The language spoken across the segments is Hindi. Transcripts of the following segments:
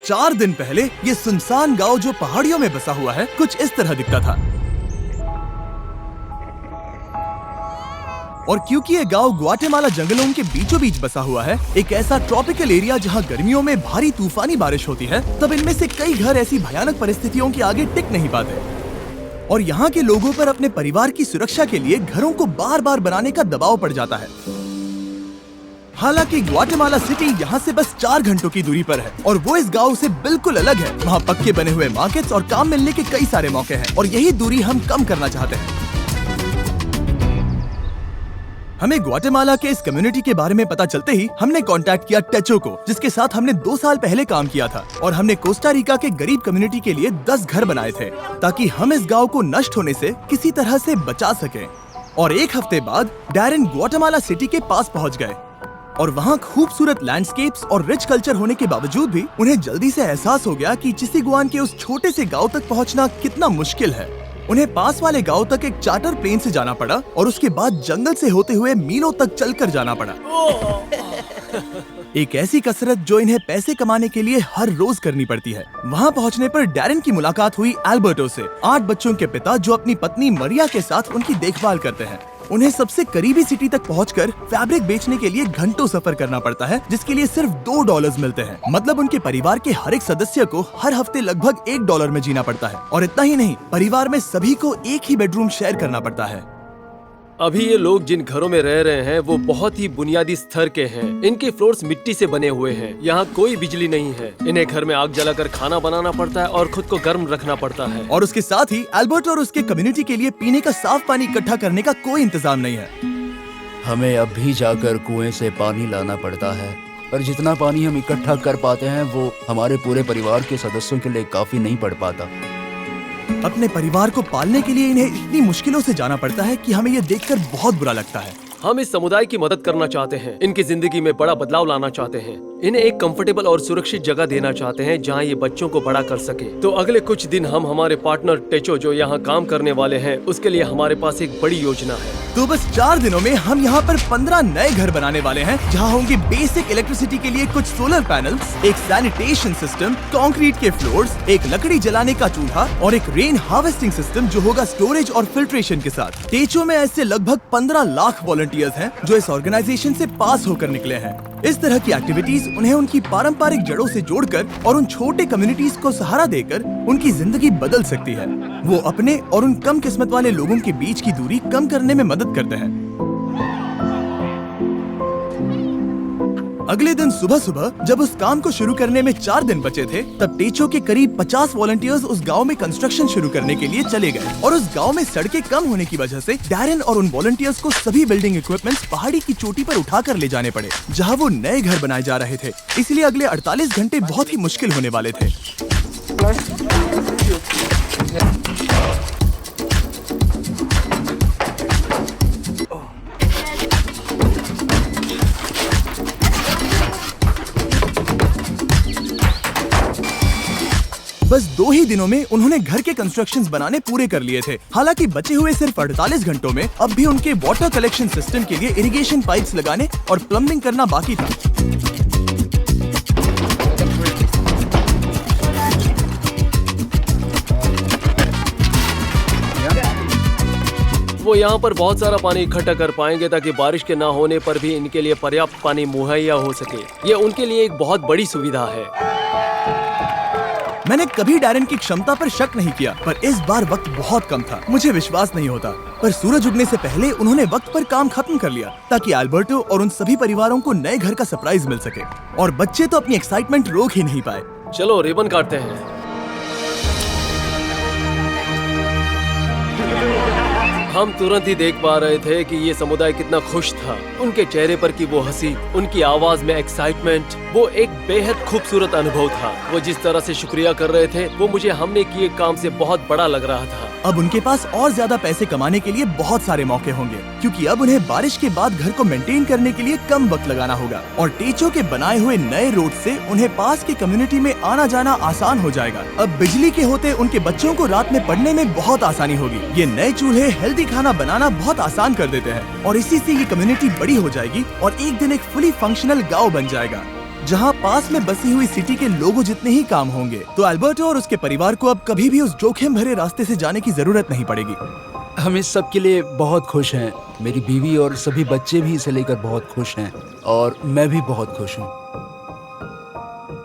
4 दिन पहले ये सुनसान गांव जो पहाड़ियों में बसा हुआ है कुछ इस तरह दिखता था। और क्योंकि ये गांव ग्वाटेमाला जंगलों के बीचों बीच बसा हुआ है, एक ऐसा ट्रॉपिकल एरिया जहां गर्मियों में भारी तूफानी बारिश होती है, तब इनमें से कई घर ऐसी भयानक परिस्थितियों के आगे टिक नहीं पाते और यहाँ के लोगों पर अपने परिवार की सुरक्षा के लिए घरों को बार बार बनाने का दबाव पड़ जाता है। हालांकि ग्वाटेमाला सिटी यहाँ से बस 4 घंटों की दूरी पर है और वो इस गांव से बिल्कुल अलग है। वहाँ पक्के बने हुए मार्केट्स और काम मिलने के कई सारे मौके हैं और यही दूरी हम कम करना चाहते हैं। हमें ग्वाटेमाला के इस कम्युनिटी के बारे में पता चलते ही हमने कांटेक्ट किया टेचो को, जिसके साथ हमने 2 साल पहले काम किया था और हमने कोस्टा रिका के गरीब कम्युनिटी के लिए 10 घर बनाए थे ताकि हम इस गांव को नष्ट होने से किसी तरह से बचा सकें। और 1 हफ्ते बाद डैरेन ग्वाटेमाला सिटी के पास पहुंच गए और वहाँ खूबसूरत लैंडस्केप्स और रिच कल्चर होने के बावजूद भी उन्हें जल्दी से एहसास हो गया कि चिसीगुआन के उस छोटे से गांव तक पहुँचना कितना मुश्किल है। उन्हें पास वाले गांव तक एक चार्टर प्लेन से जाना पड़ा और उसके बाद जंगल से होते हुए मीलों तक चलकर जाना पड़ा। एक ऐसी कसरत जो इन्हें पैसे कमाने के लिए हर रोज करनी पड़ती है। वहां पहुंचने पर डैरेन की मुलाकात हुई एल्बर्टो से, 8 बच्चों के पिता जो अपनी पत्नी मरिया के साथ उनकी देखभाल करते हैं। उन्हें सबसे करीबी सिटी तक पहुंचकर फैब्रिक बेचने के लिए घंटों सफर करना पड़ता है, जिसके लिए सिर्फ $2 मिलते हैं। मतलब उनके परिवार के हर एक सदस्य को हर हफ्ते लगभग $1 में जीना पड़ता है। और इतना ही नहीं, परिवार में सभी को एक ही बेडरूम शेयर करना पड़ता है। अभी ये लोग जिन घरों में रह रहे हैं वो बहुत ही बुनियादी स्तर के हैं। इनके फ्लोर्स मिट्टी से बने हुए हैं। यहाँ कोई बिजली नहीं है। इन्हें घर में आग जलाकर खाना बनाना पड़ता है और खुद को गर्म रखना पड़ता है। और उसके साथ ही एल्बर्ट और उसके कम्युनिटी के लिए पीने का साफ पानी इकट्ठा करने का कोई इंतजाम नहीं है। हमें अब भी जाकर कुएं से पानी लाना पड़ता है और जितना पानी हम इकट्ठा कर पाते हैं वो हमारे पूरे परिवार के सदस्यों के लिए काफी नहीं पड़ पाता। अपने परिवार को पालने के लिए इन्हें इतनी मुश्किलों से जाना पड़ता है कि हमें ये देखकर बहुत बुरा लगता है। हम इस समुदाय की मदद करना चाहते हैं। इनकी जिंदगी में बड़ा बदलाव लाना चाहते हैं। इन्हें एक कंफर्टेबल और सुरक्षित जगह देना चाहते हैं जहां ये बच्चों को बड़ा कर सके। तो अगले कुछ दिन हम हमारे पार्टनर टेचो जो यहाँ काम करने वाले हैं उसके लिए हमारे पास एक बड़ी योजना है। तो बस 4 दिनों में हम यहाँ पर 15 नए घर बनाने वाले हैं जहाँ होंगे बेसिक इलेक्ट्रिसिटी के लिए कुछ सोलर पैनल्स, एक सैनिटेशन सिस्टम, कंक्रीट के फ्लोर्स, एक लकड़ी जलाने का चूल्हा और एक रेन हार्वेस्टिंग सिस्टम जो होगा स्टोरेज और फिल्ट्रेशन के साथ। टेचो में ऐसे लगभग 15 लाख वॉलंटियर्स हैं जो इस ऑर्गेनाइजेशन से पास होकर निकले हैं। इस तरह की एक्टिविटीज उन्हें उनकी पारंपरिक जड़ों से जोड़कर और उन छोटे कम्युनिटीज को सहारा देकर उनकी जिंदगी बदल सकती है। वो अपने और उन कम किस्मत वाले लोगों के बीच की दूरी कम करने में मदद करते हैं। अगले दिन सुबह सुबह जब उस काम को शुरू करने में 4 दिन बचे थे, तब टेचो के करीब 50 वॉलंटियर्स उस गांव में कंस्ट्रक्शन शुरू करने के लिए चले गए और उस गांव में सड़कें कम होने की वजह से डैरेन और उन वॉलंटियर्स को सभी बिल्डिंग इक्विपमेंट्स पहाड़ी की चोटी पर उठाकर ले जाने पड़े जहां वो नए घर बनाए जा रहे थे। इसलिए अगले 48 घंटे बहुत ही मुश्किल होने वाले थे। बस 2 ही दिनों में उन्होंने घर के कंस्ट्रक्शंस बनाने पूरे कर लिए थे। हालांकि बचे हुए सिर्फ 48 घंटों में अब भी उनके वाटर कलेक्शन सिस्टम के लिए इरिगेशन पाइप्स लगाने और प्लम्बिंग करना बाकी था। वो यहाँ पर बहुत सारा पानी इकट्ठा कर पाएंगे ताकि बारिश के न होने पर भी इनके लिए पर्याप्त पानी मुहैया हो सके। ये उनके लिए एक बहुत बड़ी सुविधा है। मैंने कभी डैरेन की क्षमता पर शक नहीं किया, पर इस बार वक्त बहुत कम था। मुझे विश्वास नहीं होता, पर सूरज उगने से पहले उन्होंने वक्त पर काम खत्म कर लिया ताकि एल्बर्टो और उन सभी परिवारों को नए घर का सरप्राइज मिल सके। और बच्चे तो अपनी एक्साइटमेंट रोक ही नहीं पाए। चलो रिबन काटते हैं। हम तुरंत ही देख पा रहे थे कि ये समुदाय कितना खुश था। उनके चेहरे पर की वो हंसी, उनकी आवाज में एक्साइटमेंट, वो एक बेहद खूबसूरत अनुभव था। वो जिस तरह से शुक्रिया कर रहे थे वो मुझे हमने किए काम से बहुत बड़ा लग रहा था। अब उनके पास और ज्यादा पैसे कमाने के लिए बहुत सारे मौके होंगे क्योंकि अब उन्हें बारिश के बाद घर को मेंटेन करने के लिए कम वक्त लगाना होगा। और टेचो के बनाए हुए नए रोड से उन्हें पास के कम्युनिटी में आना जाना आसान हो जाएगा। अब बिजली के होते उनके बच्चों को रात में पढ़ने में बहुत आसानी होगी। ये नए चूल्हे हेल्दी खाना बनाना बहुत आसान कर देते हैं और इसी से ये कम्युनिटी बड़ी हो जाएगी और एक दिन एक फुली फंक्शनल गांव बन जाएगा। जहाँ पास में बसी हुई सिटी के लोगों जितने ही काम होंगे। तो अल्बर्टो और उसके परिवार को अब कभी भी उस जोखिम भरे रास्ते से जाने की जरूरत नहीं पड़ेगी। हम इस सब के लिए बहुत खुश हैं। मेरी बीवी और सभी बच्चे भी इसे लेकर बहुत खुश हैं और मैं भी बहुत खुश हूँ।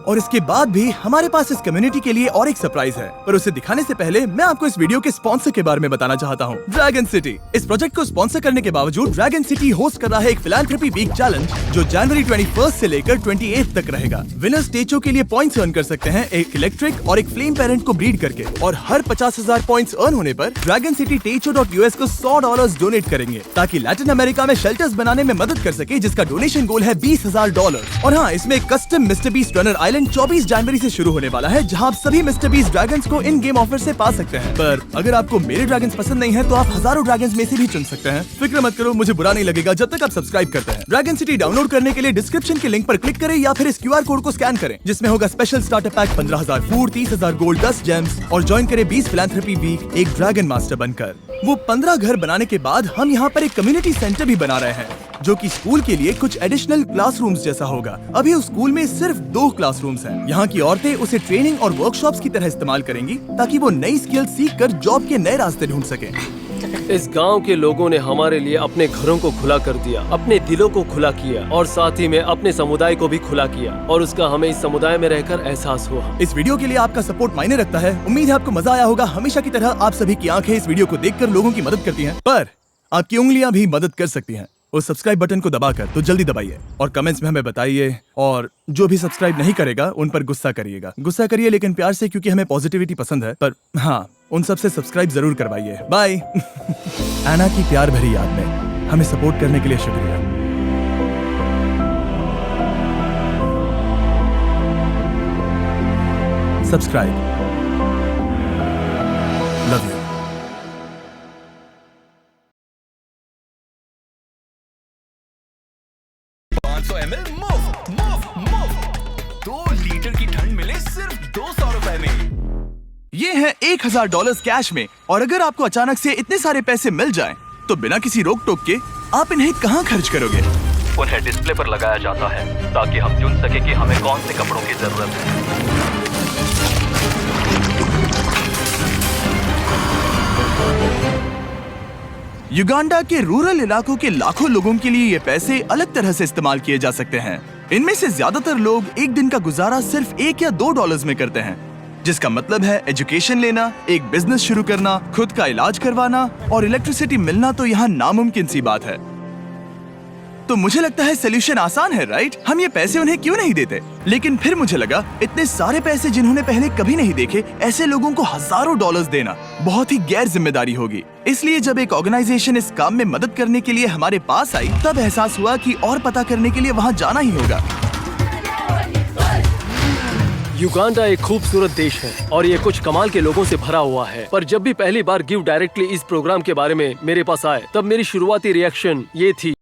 और इसके बाद भी हमारे पास इस कम्युनिटी के लिए और एक सरप्राइज है, पर उसे दिखाने से पहले मैं आपको इस वीडियो के स्पॉन्सर के बारे में बताना चाहता हूँ, ड्रैगन सिटी। इस प्रोजेक्ट को स्पॉन्सर करने के बावजूद ड्रैगन सिटी होस्ट कर रहा है एक फिलैंथ्रोपी वीक चैलेंज जो जनवरी 21 से लेकर 28 तक रहेगा। विनर्स टेचो के लिए पॉइंट्स अर्न कर सकते हैं एक इलेक्ट्रिक और एक फ्लेम पेरेंट को ब्रीड करके, और हर 50,000 पॉइंट्स अर्न होने पर ड्रैगन सिटी techo.us को $100 डोनेट करेंगे ताकि लैटिन अमेरिका में शेल्टर्स बनाने में मदद कर सके, जिसका डोनेशन गोल है $20,000। और हाँ, इसमें custom mister beast runner island 24 जनवरी से शुरू होने वाला है, जहां आप सभी मिस्टर बीस्ट ड्रैगन्स को इन गेम ऑफर से पा सकते हैं। पर अगर आपको मेरे ड्रैगन्स पसंद नहीं है तो आप हजारों ड्रैगन्स में से भी चुन सकते हैं। फिक्र मत करो, मुझे बुरा नहीं लगेगा जब तक आप सब्सक्राइब करते हैं। ड्रैगन सिटी डाउनलोड करने के लिए डिस्क्रिप्शन के लिंक पर क्लिक करें या फिर इस QR कोड को स्कैन करें, जिसमें होगा special starter pack 15,000 food, 30,000 gold, 10 James, और ज्वाइन करें 20 फिलैंथ्रोपी वीक एक ड्रैगन मास्टर बनकर। वो 15 घर बनाने के बाद हम यहाँ पर एक कम्युनिटी सेंटर भी बना रहे हैं, जो कि स्कूल के लिए कुछ एडिशनल क्लासरूम्स जैसा होगा। अभी उस स्कूल में सिर्फ 2 क्लासरूम्स हैं। यहाँ की औरतें उसे ट्रेनिंग और वर्कशॉप्स की तरह इस्तेमाल करेंगी ताकि वो नई स्किल सीख कर जॉब के नए रास्ते ढूंढ सके। इस गांव के लोगों ने हमारे लिए अपने घरों को खुला कर दिया, अपने दिलों को खुला किया और साथ ही में अपने समुदाय को भी खुला किया, और उसका हमें इस समुदाय में रहकर एहसास हुआ। इस वीडियो के लिए आपका सपोर्ट मायने रखता है। उम्मीद है आपको मजा आया होगा। हमेशा की तरह आप सभी की आंखें इस वीडियो को देखकर लोगों की मदद करती हैं, पर आपकी उंगलियां भी मदद कर सकती हैं। उस सब्सक्राइब बटन को दबाकर तो जल्दी दबाइए और कमेंट्स में हमें बताइए, और जो भी सब्सक्राइब नहीं करेगा उन पर गुस्सा करिएगा। गुस्सा करिए लेकिन प्यार से, क्योंकि हमें पॉजिटिविटी पसंद है। पर हाँ, उन सबसे सब्सक्राइब जरूर करवाइए। बाय। एना की प्यार भरी याद में हमें सपोर्ट करने के लिए शुक्रिया। सब्सक्राइब। Love you. 500 ml मुफ्त 2 लीटर की ठंड मिले सिर्फ 200 रुपए में। ये है $1,000 कैश में, और अगर आपको अचानक से इतने सारे पैसे मिल जाएं, तो बिना किसी रोक टोक के आप इन्हें कहाँ खर्च करोगे? उन्हें डिस्प्ले पर लगाया जाता है ताकि हम चुन सके कि हमें कौन से कपड़ों की जरूरत है। युगांडा के रूरल इलाकों के लाखों लोगों के लिए ये पैसे अलग तरह से इस्तेमाल किए जा सकते हैं। इनमें से ज्यादातर लोग एक दिन का गुजारा सिर्फ $1 या $2 में करते हैं, जिसका मतलब है एजुकेशन लेना, एक बिजनेस शुरू करना, खुद का इलाज करवाना और इलेक्ट्रिसिटी मिलना तो यहाँ नामुमकिन सी बात है। तो मुझे लगता है सोल्यूशन आसान है, राइट? हम ये पैसे उन्हें क्यों नहीं देते? लेकिन फिर मुझे लगा इतने सारे पैसे जिन्होंने पहले कभी नहीं देखे, ऐसे लोगों को हजारों डॉलर्स देना बहुत ही गैर जिम्मेदारी होगी। इसलिए जब एक ऑर्गेनाइजेशन इस काम में मदद करने के लिए हमारे पास आई, तब एहसास हुआ कि और पता करने के लिए वहाँ जाना ही होगा। युगांडा एक खूबसूरत देश है और ये कुछ कमाल के लोगों से भरा हुआ है। पर जब भी पहली बार गिव डायरेक्टली इस प्रोग्राम के बारे में मेरे पास आए, तब मेरी शुरुआती रिएक्शन ये थी